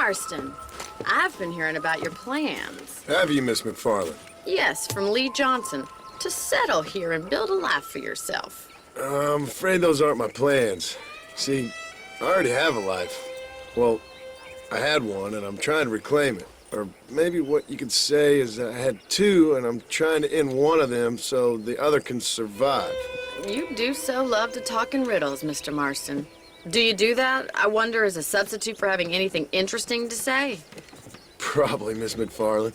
Marston, I've been hearing about your plans. Have you, Miss McFarland? Yes, from Lee Johnson, to settle here and build a life for yourself. I'm afraid those aren't my plans. See, I already have a life. Well, I had one, and I'm trying to reclaim it. Or maybe what you could say is that I had two, and I'm trying to end one of them so the other can survive. You do so love to talk in riddles, Mr. Marston. Do you do that, I wonder, as a substitute for having anything interesting to say? Probably, Miss McFarland.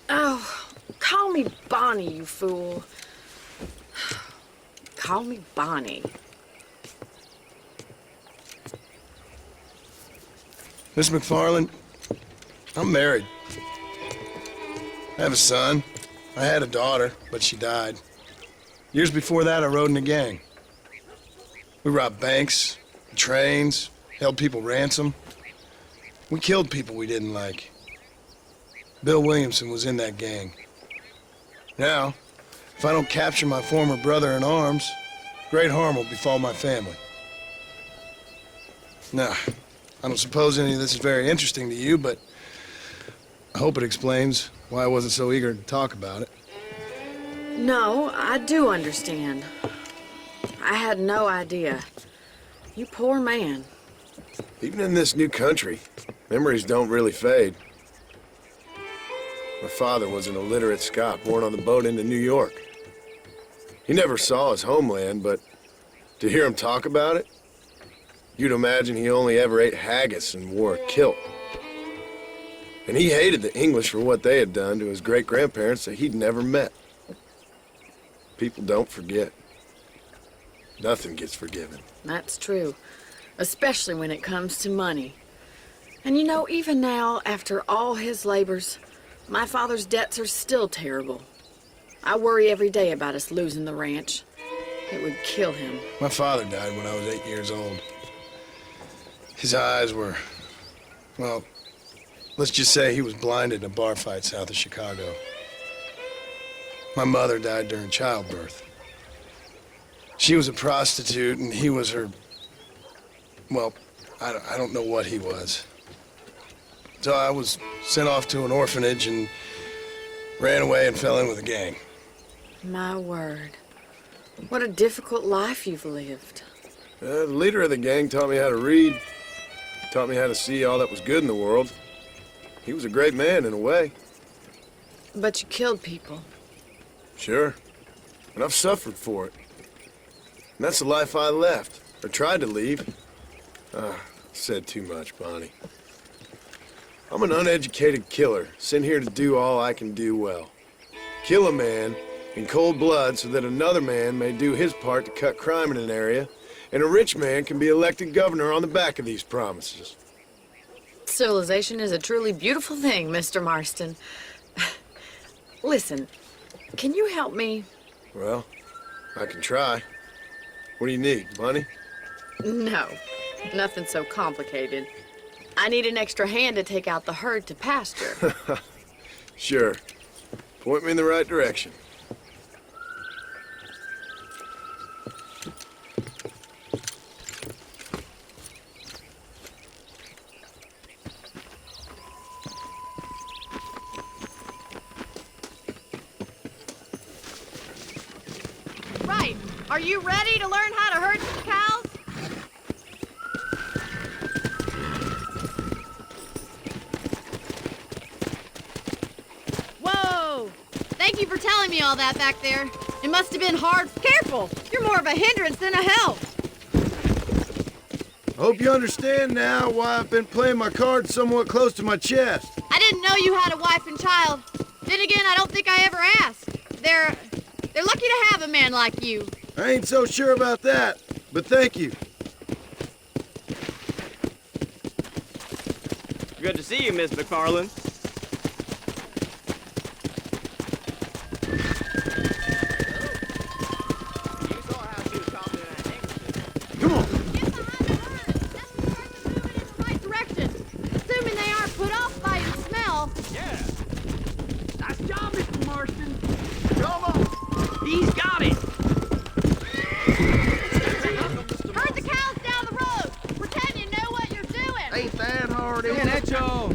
Oh, call me Bonnie, you fool. Call me Bonnie. Miss McFarland, I'm married. I have a son. I had a daughter, but she died. Years before that, I rode in a gang. We robbed banks, trains, held people ransom. We killed people we didn't like. Bill Williamson was in that gang. Now, if I don't capture my former brother in arms, great harm will befall my family. Now, I don't suppose any of this is very interesting to you, but I hope it explains why I wasn't so eager to talk about it. No, I do understand. I had no idea. You poor man. Even in this new country, memories don't really fade. My father was an illiterate Scot born on the boat into New York. He never saw his homeland, but to hear him talk about it, you'd imagine he only ever ate haggis and wore a kilt. And he hated the English for what they had done to his great-grandparents that he'd never met. People don't forget. Nothing gets forgiven. That's true, especially when it comes to money. And you know, even now, after all his labors, my father's debts are still terrible. I worry every day about us losing the ranch. It would kill him. My father died when I was 8 years old. His eyes were, well, let's just say he was blinded in a bar fight south of Chicago. My mother died during childbirth. She was a prostitute, and he was her, well, I don't know what he was. So I was sent off to an orphanage and ran away and fell in with a gang. My word. What a difficult life you've lived. The leader of the gang taught me how to read, taught me how to see all that was good in the world. He was a great man in a way. But you killed people. Sure. And I've suffered for it. And that's the life I left, or tried to leave. Said too much, Bonnie. I'm an uneducated killer, sent here to do all I can do well. Kill a man in cold blood so that another man may do his part to cut crime in an area, and a rich man can be elected governor on the back of these promises. Civilization is a truly beautiful thing, Mr. Marston. Listen, can you help me? Well, I can try. What do you need, money? No, nothing so complicated. I need an extra hand to take out the herd to pasture. Sure. Point me in the right direction. Right. Are you ready to learn how to herd some cows? Whoa! Thank you for telling me all that back there. It must have been hard. Careful! You're more of a hindrance than a help. I hope you understand now why I've been playing my cards somewhat close to my chest. I didn't know you had a wife and child. Then again, I don't think I ever asked. They're lucky to have a man like you. I ain't so sure about that, but thank you. Good to see you, Miss McFarland. Come on. Get behind the herd. That's the herd that's moving in the right direction. Assuming they aren't put off by your smell. Yeah. Nice job, Mr. Marston. Come on. He's got it. Herd the cows down the road. Pretend you know what you're doing. Ain't that hard, is Bien it? hecho.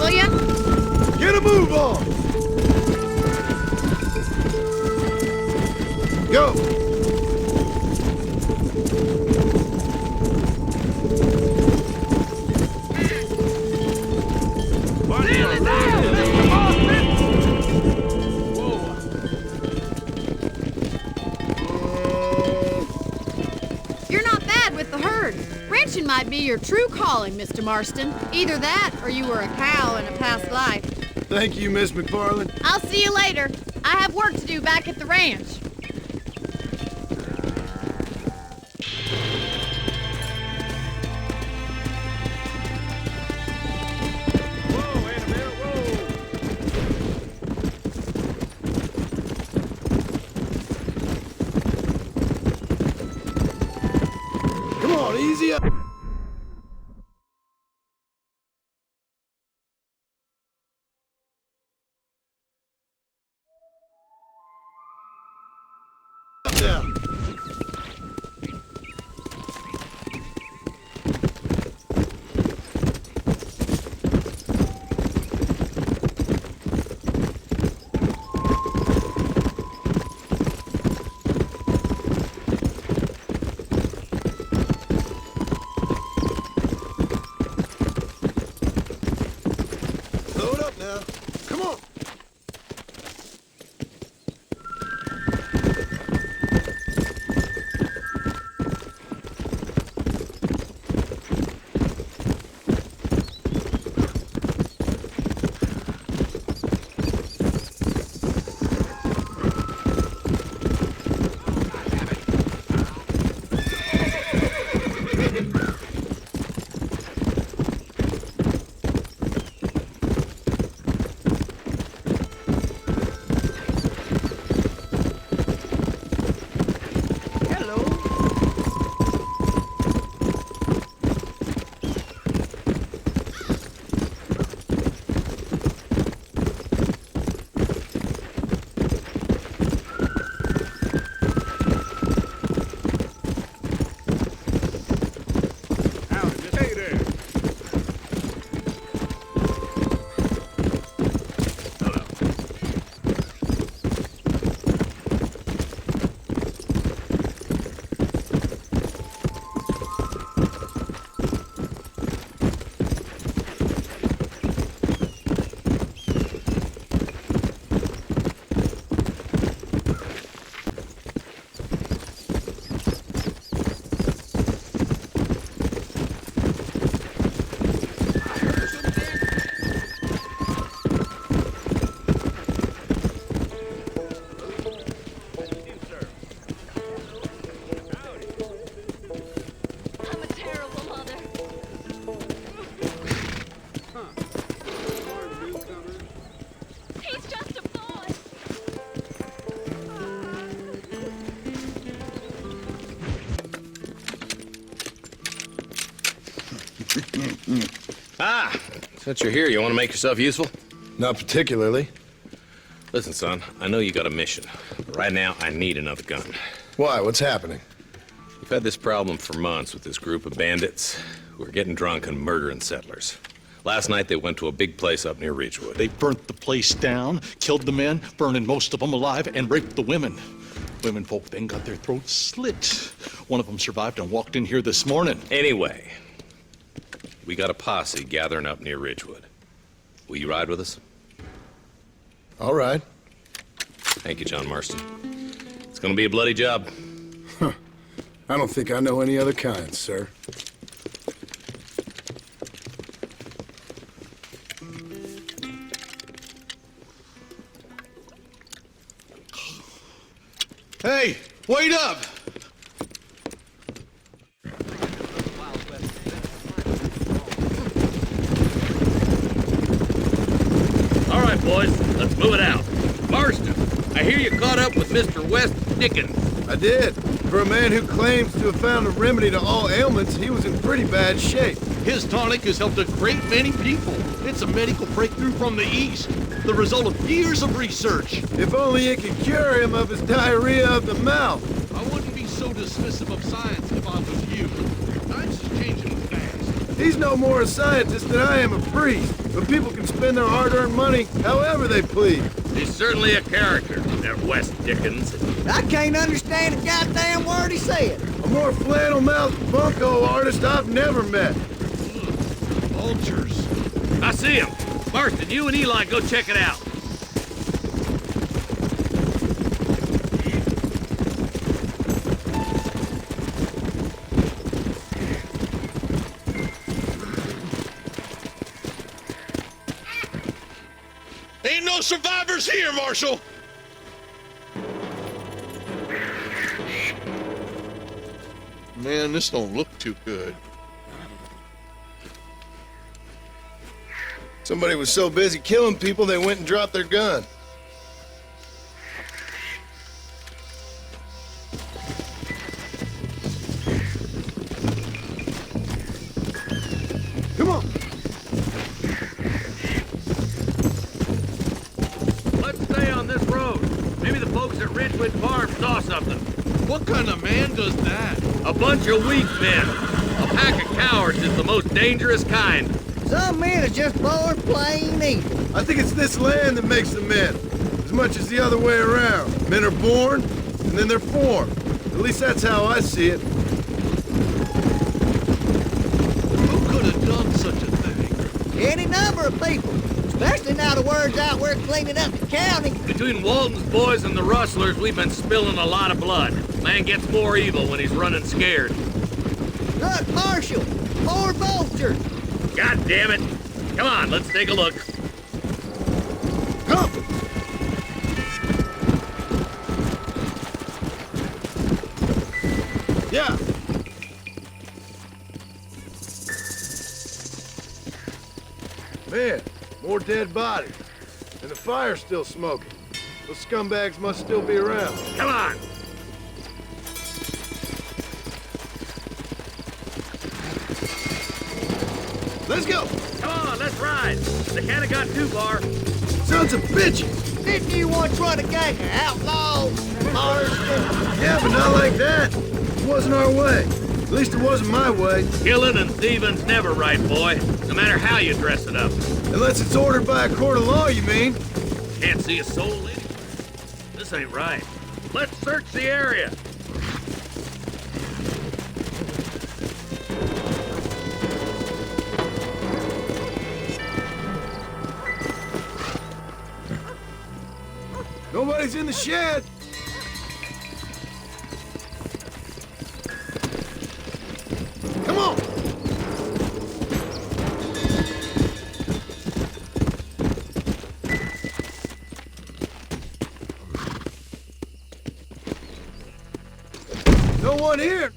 will ya? Get a move on! Go! Nearly there, Mr. Marston! You're not bad with the herd. Ranching might be your true calling, Mr. Marston. Either that, or you were a cow in a past life. Thank you, Miss McFarland. I'll see you later. I have work to do back at the ranch. Whoa, wait a minute, whoa! Come on, easy up. Now. Load up now. Come on. Ah, since you're here, you want to make yourself useful? Not particularly. Listen, son, I know you got a mission, but right now I need another gun. Why? What's happening? We've had this problem for months with this group of bandits who are getting drunk and murdering settlers. Last night they went to a big place up near Ridgewood. They burnt the place down, killed the men, burning most of them alive, and raped the women. Women folk then got their throats slit. One of them survived and walked in here this morning. Anyway, we got a posse gathering up near Ridgewood. Will you ride with us? All right. Thank you, John Marston. It's gonna be a bloody job. I don't think I know any other kind, sir. Hey, wait up! All right, boys, let's move it out. Marston, I hear you caught up with Mr. West Dickens. I did. For a man who claims to have found a remedy to all ailments, he was in pretty bad shape. His tonic has helped a great many people. It's a medical breakthrough from the East, the result of years of research. If only it could cure him of his diarrhea of the mouth. I wouldn't be so dismissive of science if I was you. Times is changing fast. He's no more a scientist than I am a priest, but people can spend their hard-earned money however they please. He's certainly a character, that West Dickens. I can't understand a goddamn word he said. A more flannel-mouthed bunco artist I've never met. Vultures. I see him. Marston, you and Eli go check it out. Ain't no survivors here, Marshal! Man, this don't look too good. Somebody was so busy killing people, they went and dropped their gun. Come on. Let's stay on this road. Maybe the folks at Ridgewood Farm saw something. What kind of man does that? A bunch of weak men. A pack of cowards is the most dangerous kind. Some men are just born plain evil. I think it's this land that makes them men, as much as the other way around. Men are born, and then they're formed. At least that's how I see it. Who could have done such a thing? Any number of people, especially now the word's out we're cleaning up the county. Between Walton's boys and the rustlers, we've been spilling a lot of blood. Man gets more evil when he's running scared. Look, Marshal, more vultures. God damn it. Come on, let's take a look. Come! Yeah. Man, more dead bodies. And the fire's still smoking. Those scumbags must still be around. Come on. Let's go! Come on, let's ride. They can't have got too far. Sons of bitches! Didn't you once run a gang of outlaws, Marston? Yeah, but not like that. It wasn't our way. At least it wasn't my way. Killing and thieving's never right, boy. No matter how you dress it up. Unless it's ordered by a court of law, you mean? Can't see a soul anywhere. This ain't right. Let's search the area. Nobody's in the shed. Come on! No one here.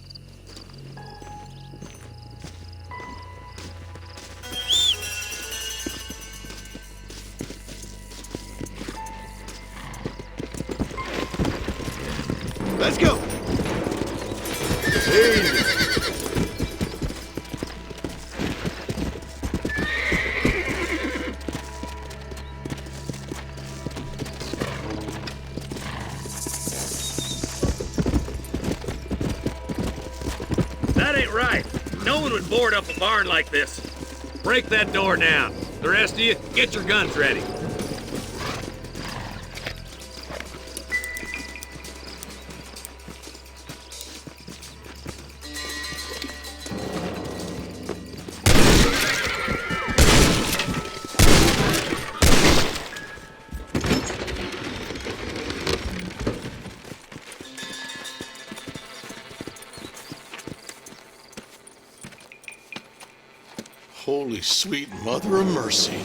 Let's go. Easy. That ain't right. No one would board up a barn like this. Break that door down. The rest of you, get your guns ready. Holy sweet mother of mercy.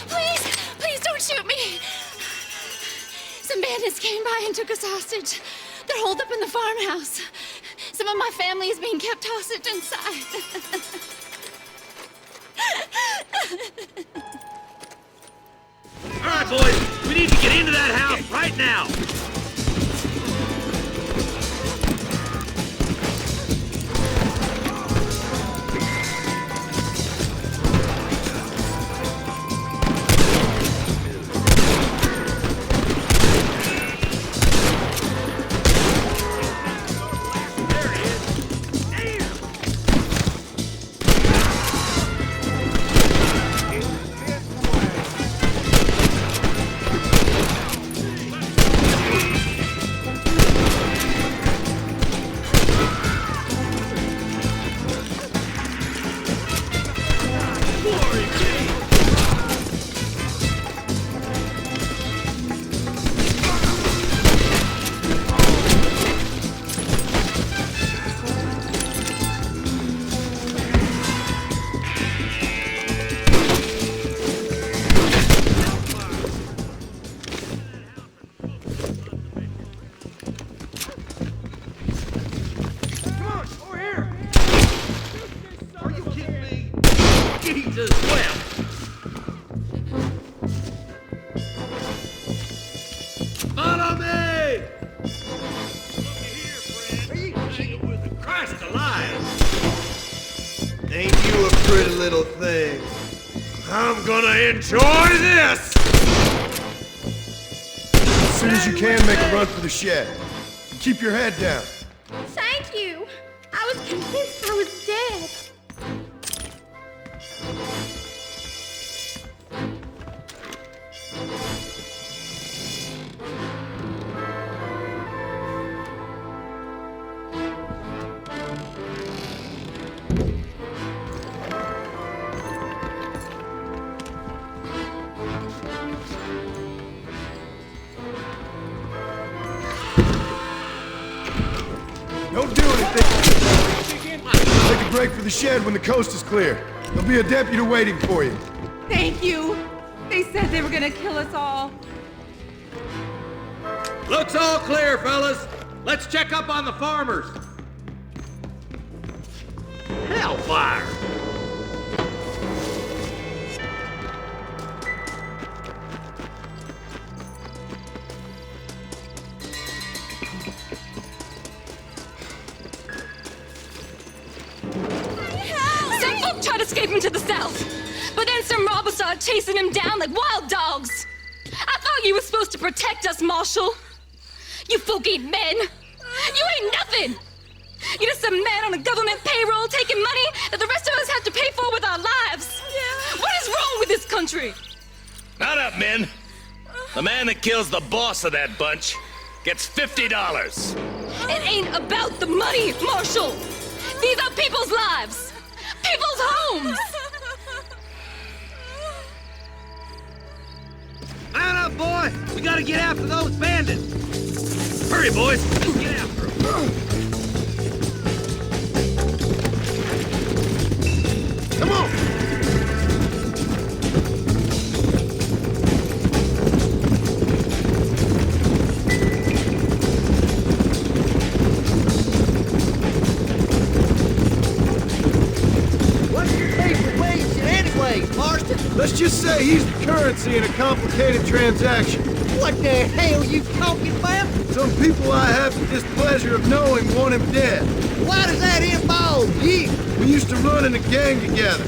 Please, please don't shoot me. Some bandits came by and took us hostage. They're holed up in the farmhouse. Some of my family is being kept hostage inside. All right, boys, we need to get into that house right now. Jesus wept. Follow me! Christ alive! Ain't you a pretty little thing? I'm gonna enjoy this! As soon as you can, make a run for the shed. And keep your head down. Thank you. I was convinced I was dead. Don't do anything. Take a break for the shed when the coast is clear. There'll be a deputy waiting for you. Thank you. They said they were gonna kill us all. Looks all clear, fellas. Let's check up on the farmers. Hellfire! Some folk tried escaping to the south, but then some robbers started chasing him down like wild dogs. I thought you were supposed to protect us, Marshal. You folk ain't men. You ain't nothing. You're just some man on a government payroll taking money that the rest of us have to pay for with our lives. Yeah. What is wrong with this country? Not up, men. The man that kills the boss of that bunch gets $50. It ain't about the money, Marshal. These are people's lives. People's homes. Man up, boy! We gotta get after those bandits! Hurry, boys! Let's get after them! Come on! What's your favorite wage anyway, Marston? Let's just say he's the currency in a complicated transaction. What the hell you talking about? Some people I have the displeasure of knowing want him dead. Why does that involve you? We used to run in a gang together.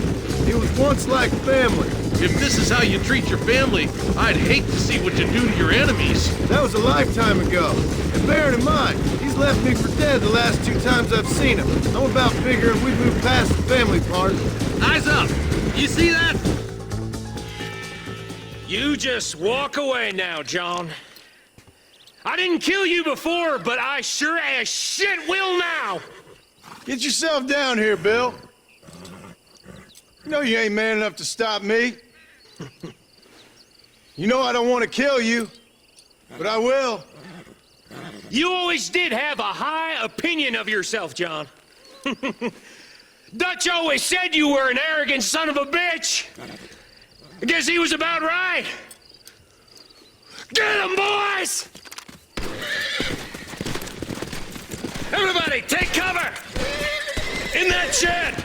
It was once like family. If this is how you treat your family, I'd hate to see what you do to your enemies. That was a lifetime ago. And bearing in mind, he's left me for dead the last 2 times I've seen him. I'm about figuring we've moved past the family part. Eyes up! You see that? You just walk away now, John. I didn't kill you before, but I sure as shit will now! Get yourself down here, Bill. You know you ain't man enough to stop me. You know I don't want to kill you, but I will. You always did have a high opinion of yourself, John. Dutch always said you were an arrogant son of a bitch. I guess he was about right. Get him, boys! Everybody, take cover! In that shed!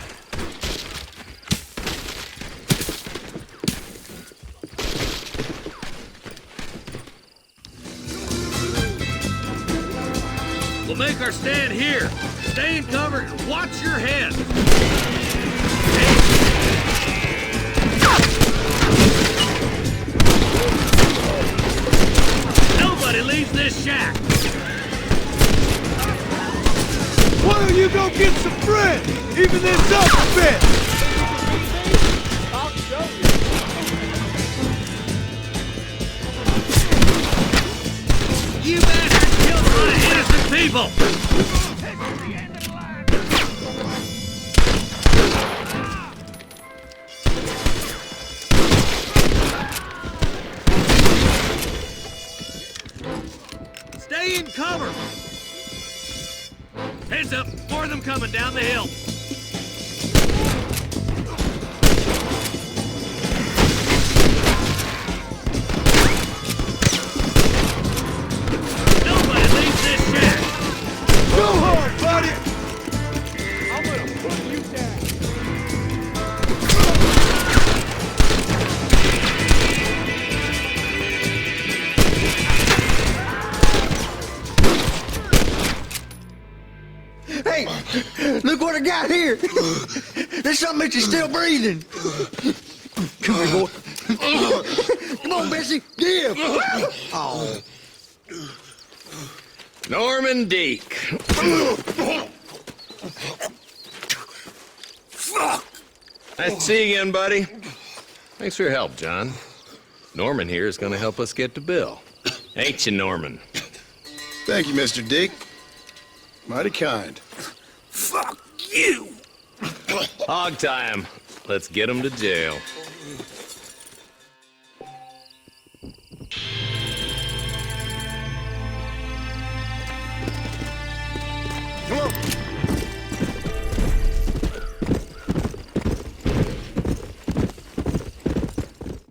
We'll make our stand here. Stay in cover and watch your head. Nobody leaves this shack. Why don't you go get some bread? Even this up a bit. I'll show you. You bastards killed a lot of innocent people. them coming down the hill. Nobody leaves this shack. Go hard, buddy! I'm gonna put you down. Hey, look what I got here. There's something that you're still breathing. Come here, boy. Come on, Bessie. Give. Oh. Norman Deek. Nice to see you again, buddy. Thanks for your help, John. Norman here is going to help us get to Bill. Ain't you, Norman? Thank you, Mr. Dick. Mighty kind. Fuck you! Hog time. Let's get him to jail.